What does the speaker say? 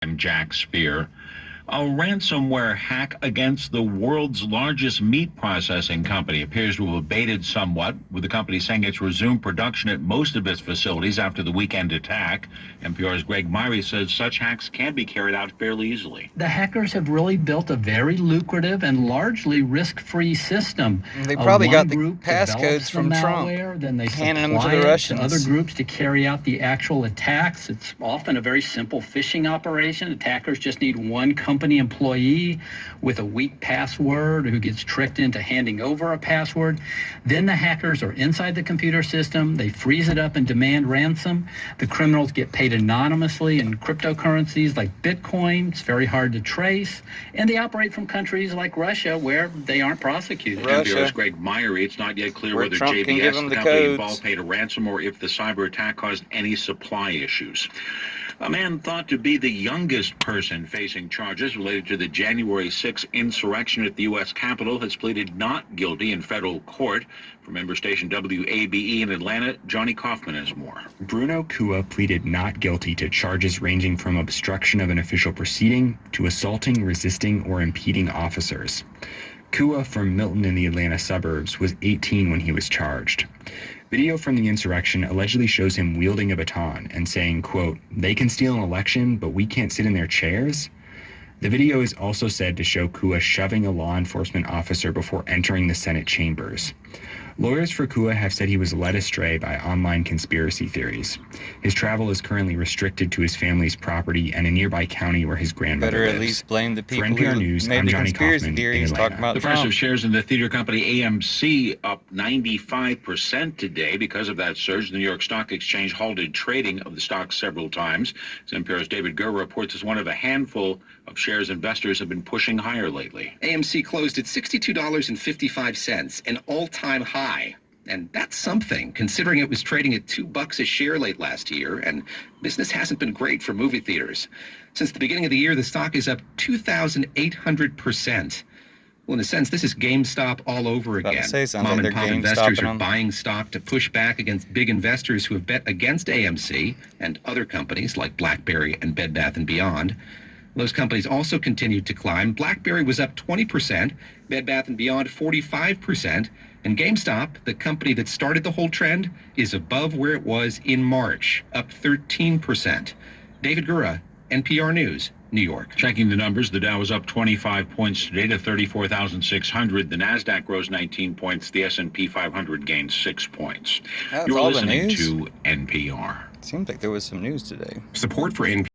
I'm Jack Spear. A ransomware hack against the world's largest meat processing company appears to have abated somewhat, with the company saying it's resumed production at most of its facilities after the weekend attack. NPR's Greg Myrie says such hacks can be carried out fairly easily. The hackers have really built a very lucrative and largely risk-free system. They probably got the group passcodes from malware, Trump, then they handing them to supply the it Russians. to other groups to carry out the actual attacks. It's often a very simple phishing operation. Attackers just need one company employee with a weak password who gets tricked into handing over a password. Then the hackers are inside the computer system. They freeze it up and demand ransom. The criminals get paid anonymously in cryptocurrencies like Bitcoin. It's very hard to trace. And they operate from countries like Russia where they aren't prosecuted. NPR's Greg Myrie. It's not yet clear whether Trump JBS, the company codes involved, paid a ransom or if the cyber attack caused any supply issues. A man thought to be the youngest person facing charges related to the January 6 insurrection at the U.S. Capitol has pleaded not guilty in federal court. From member station WABE in Atlanta, Johnny Kaufman has more. Bruno Kua pleaded not guilty to charges ranging from obstruction of an official proceeding to assaulting, resisting, or impeding officers. Kua, from Milton in the Atlanta suburbs, was 18 when he was charged. Video from the insurrection allegedly shows him wielding a baton and saying, quote, "They can steal an election, but we can't sit in their chairs." The video is also said to show Kua shoving a law enforcement officer before entering the Senate chambers. Lawyers for Kua have said he was led astray by online conspiracy theories. His travel is currently restricted to his family's property and a nearby county where his grandmother Better lives. at least blame the people For NPR News, who made I'm the Johnny conspiracy Kaufman theories in talking Atlanta. about The price Trump. of shares in the theater company AMC up 95% today. Because of that surge, the New York Stock Exchange halted trading of the stock several times. As NPR's David Gurr reports, it's one of a handful of shares investors have been pushing higher lately. AMC closed at $62.55, an all-time high. And that's something, considering it was trading at $2 a share late last year, and business hasn't been great for movie theaters. Since the beginning of the year, the stock is up 2,800%. Well, in a sense, this is GameStop all over again. Mom and pop investors are buying stock to push back against big investors who have bet against AMC and other companies like BlackBerry and Bed Bath & Beyond. Those companies also continued to climb. BlackBerry was up 20%, Bed Bath & Beyond 45%, and GameStop, the company that started the whole trend, is above where it was in March, up 13%. David Gura, NPR News, New York. Checking the numbers, the Dow is up 25 points today to 34,600. The Nasdaq rose 19 points. The S&P 500 gained 6 points. That's You're all the listening news? to NPR. Seems like there was some news today. Support for NPR